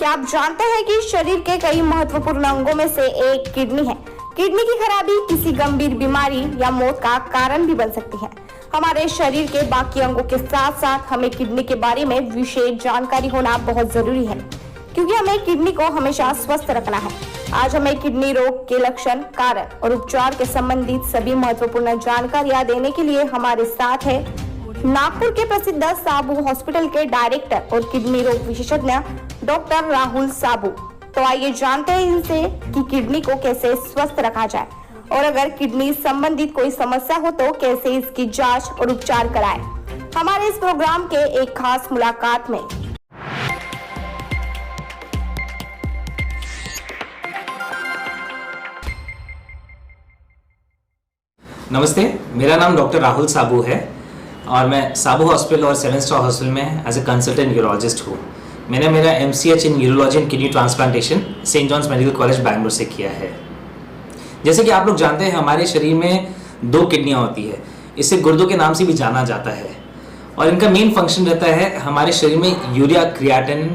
क्या आप जानते हैं कि शरीर के कई महत्वपूर्ण अंगों में से एक किडनी है। किडनी की खराबी किसी गंभीर बीमारी या मौत का कारण भी बन सकती है। हमारे शरीर के बाकी अंगों के साथ साथ हमें किडनी के बारे में विशेष जानकारी होना बहुत जरूरी है, क्योंकि हमें किडनी को हमेशा स्वस्थ रखना है। आज हमें किडनी रोग के लक्षण, कारण और उपचार के संबंधित सभी महत्वपूर्ण जानकारियां देने के लिए हमारे साथ है नागपुर के प्रसिद्ध साबू हॉस्पिटल के डायरेक्टर और किडनी रोग विशेषज्ञ डॉक्टर राहुल साबू। तो आइए जानते हैं इनसे कि किडनी को कैसे स्वस्थ रखा जाए और अगर किडनी संबंधित कोई समस्या हो तो कैसे इसकी जांच और उपचार कराएं। हमारे इस प्रोग्राम के एक खास मुलाकात में नमस्ते, मेरा नाम डॉक्टर राहुल साबू है और मैं साबू हॉस्पिटल और 7 स्टार हॉस्पिटल में एज ए कंसल्टेंट यूरोलॉजिस्ट हूँ। मैंने मेरा MCH in urology and kidney transplantation saint John's medical college Bangalore से किया है। जैसे कि आप लोग जानते हैं, हमारे शरीर में 2 किडनियाँ होती है। इसे गुर्दों के नाम से भी जाना जाता है और इनका मेन फंक्शन रहता है हमारे शरीर में यूरिया, क्रिएटिन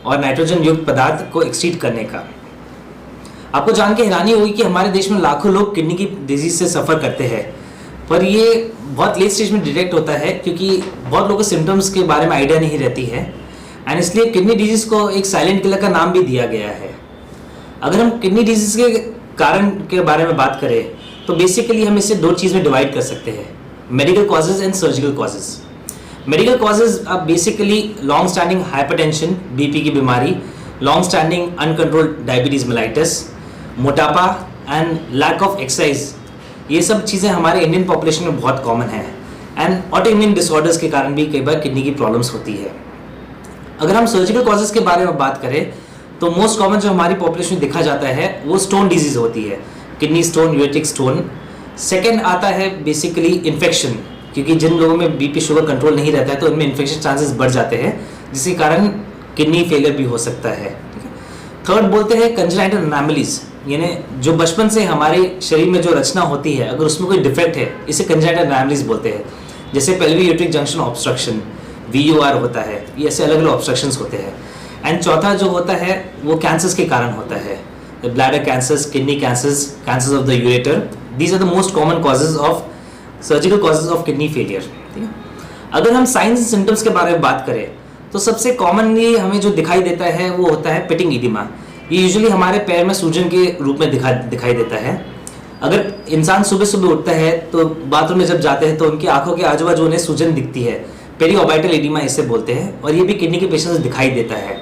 और नाइट्रोजन युक्त पदार्थ को एक्सक्रीट करने का। आपको जान के हैरानी होगी कि हमारे देश में लाखों लोग किडनी की डिजीज से सफ़र करते हैं, पर ये बहुत लेट स्टेज में डिटेक्ट होता है क्योंकि बहुत लोगों को सिम्टम्स के बारे में आइडिया नहीं रहती है एंड इसलिए किडनी डिजीज़ को एक साइलेंट किलर का नाम भी दिया गया है। अगर हम किडनी डिजीज़ के कारण के बारे में बात करें तो बेसिकली हम इसे 2 चीज़ में डिवाइड कर सकते हैं, medical causes and surgical causes. Medical causes अब basically long standing hypertension, BP की बीमारी, long standing uncontrolled diabetes mellitus, मोटापा एंड लैक ऑफ एक्सरसाइज, ये सब चीज़ें हमारे इंडियन पॉपुलेशन में बहुत कॉमन है एंड ऑटो इम्यून डिसऑर्डर्स के कारण भी कई बार किडनी की प्रॉब्लम्स होती है। अगर हम सर्जिकल कॉजेज़ के बारे में बात करें तो मोस्ट कॉमन जो हमारी पॉपुलेशन में देखा जाता है वो स्टोन डिजीज़ होती है, किडनी स्टोन, यूरेटिक स्टोन। सेकेंड आता है बेसिकली इन्फेक्शन, क्योंकि जिन लोगों में BP शुगर कंट्रोल नहीं रहता है तो उनमें इन्फेक्शन चांसेस बढ़ जाते हैं, जिसके कारण किडनी फेलियर भी हो सकता है। थर्ड बोलते हैं कंजेनाइटल एनोमलीज, यानी जो बचपन से हमारे शरीर में जो रचना होती है अगर उसमें कोई डिफेक्ट है, इसे कंजेनाइटल एनोमलीज बोलते हैं। जैसे pelvic ureteric junction obstruction, VUR होता है, ये ऐसे अलग अलग ऑब्स्ट्रक्शंस होते हैं। एंड चौथा जो होता है वो कैंसर्स के कारण होता है, bladder cancers, kidney cancers, cancers of the ureter. These are the most common causes of surgical causes of kidney failure. ठीक है, अगर हम साइंस एंड सिम्टम्स के बारे में बात करें तो सबसे कॉमनली हमें जो दिखाई देता है वो होता है पिटिंग इडिमा। ये यूजुअली हमारे पैर में सूजन के रूप में दिखाई देता है। अगर इंसान सुबह सुबह उठता है तो बाथरूम में जब जाते हैं तो उनकी आंखों के आजू बाजू उन्हें सूजन दिखती है, पेरिऑर्बिटल एडिमा इसे बोलते हैं, और ये भी किडनी के पेशेंट्स में दिखाई देता है।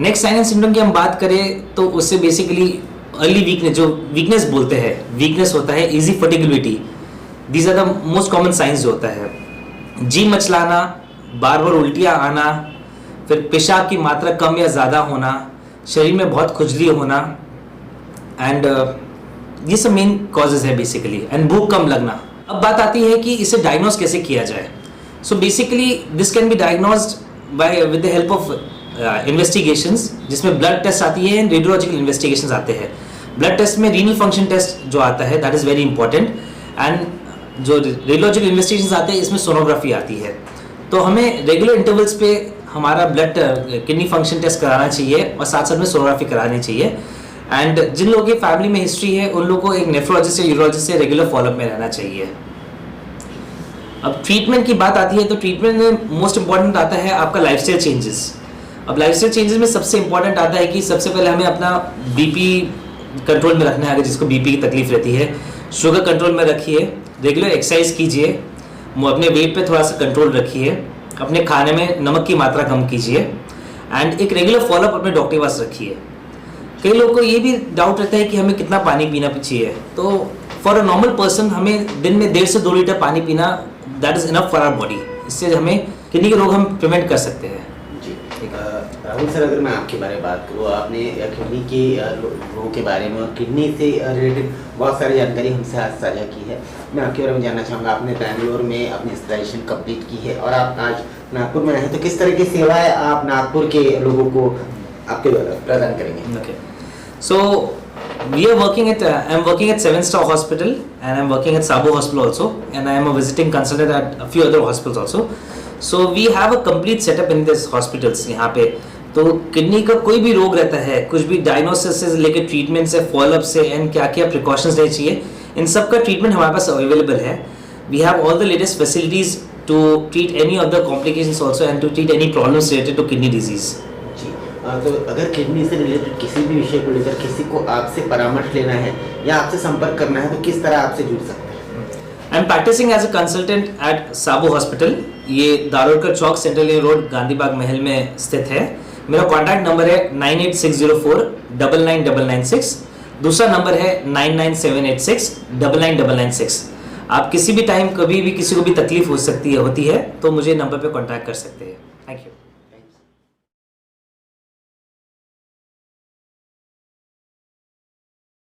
नेक्स्ट साइन एंड सिम्टम की हम बात करें तो उससे बेसिकली अर्ली वीकनेस, जो वीकनेस बोलते हैं, वीकनेस होता है, easy fatigability, these are the most common signs जो होता है। जी मचलाना, बार बार उल्टियाँ आना, फिर पेशाब की मात्रा कम या ज़्यादा होना, शरीर में बहुत खुजली होना एंड ये सब मेन कॉजेज है बेसिकली, एंड भूख कम लगना। अब बात आती है कि इसे डायग्नोज कैसे किया जाए। So basically this can be diagnosed by with the help of investigations, जिसमें ब्लड टेस्ट आती है एंड रेडियोलॉजिकल इन्वेस्टिगेशंस आते हैं। ब्लड टेस्ट में रीनल फंक्शन टेस्ट जो आता है that is very important, and जो रेडियोलॉजिकल इन्वेस्टिगेशंस आते हैं इसमें सोनोग्राफी आती है। तो हमें रेगुलर इंटरवल्स पे हमारा ब्लड किडनी फंक्शन टेस्ट कराना चाहिए और साथ साथ में सोनोग्राफी करानी चाहिए। एंड जिन लोगों की फैमिली में हिस्ट्री है उन लोगों को एक नेफ्रोलॉजिस्ट या यूरोलॉजिस्ट से रेगुलर फॉलोअप में रहना चाहिए। अब ट्रीटमेंट की बात आती है तो ट्रीटमेंट में मोस्ट इंपॉर्टेंट आता है आपका लाइफस्टाइल चेंजेस। अब लाइफस्टाइल चेंजेस में सबसे इंपॉर्टेंट आता है कि सबसे पहले हमें अपना BP कंट्रोल में रखना है। अगर जिसको BP की तकलीफ रहती है, शुगर कंट्रोल में रखिए, रेगुलर एक्सरसाइज कीजिए, अपने वेट पे थोड़ा सा कंट्रोल रखिए, अपने खाने में नमक की मात्रा कम कीजिए एंड एक रेगुलर फॉलोअप अपने डॉक्टर के पास रखिए। कई लोगों को ये भी डाउट रहता है कि हमें कितना पानी पीना चाहिए, तो फॉर अ नॉर्मल पर्सन हमें दिन में 1.5 से 2 लीटर पानी पीना that is enough for our body. इससे हमें किडनी के रोग हम प्रिवेंट कर सकते हैं। जी राहुल सर, अगर मैं आपके बारे में बात करूँ, आपने किडनी के रोग के बारे में और किडनी से रिलेटेड बहुत सारी जानकारी हमसे आज साझा की है। मैं आपके बारे में जानना चाहूँगा, आपने बैंगलोर में अपनी स्पेशलाइजेशन कंप्लीट की है और आप आज नागपुर में हैं, तो किस तरह की सेवाएं आप नागपुर के लोगों को आपके प्रदान करेंगे? Okay. So we are working at I'm working at 7 Star Hospital and I'm working at Sabu Hospital also, and I am a visiting consultant at a few other hospitals also. So we have a complete setup in this hospitals. यहाँ पे तो kidney का कोई भी रोग रहता है, कुछ भी डायग्नोसिस से लेकर ट्रीटमेंट से, फॉलोअप से, एंड क्या क्या प्रिकॉशंस लेनी चाहिए, इन सब का ट्रीटमेंट हमारे पास अवेलेबल है. We have all the latest facilities to treat any of the complications also and to treat any problems related to kidney disease. जी, तो अगर किडनी से रिलेटेड किसी भी विषय को लेकर किसी को आपसे परामर्श लेना है या आपसे संपर्क करना है तो किस तरह आपसे जुड़ सकते हैं? I am practising as a consultant at Sabu hospital. ये दारोडकर चौक, सेंट्रल रोड, गांधीबाग महल में स्थित है. मेरा कॉन्टैक्ट नंबर है 9860499996. दूसरा नंबर है 9978699996. आप किसी भी टाइम कभी भी किसी को भी तकलीफ होती है तो मुझे नंबर पे कॉन्टैक्ट कर सकते हैं. Thank you.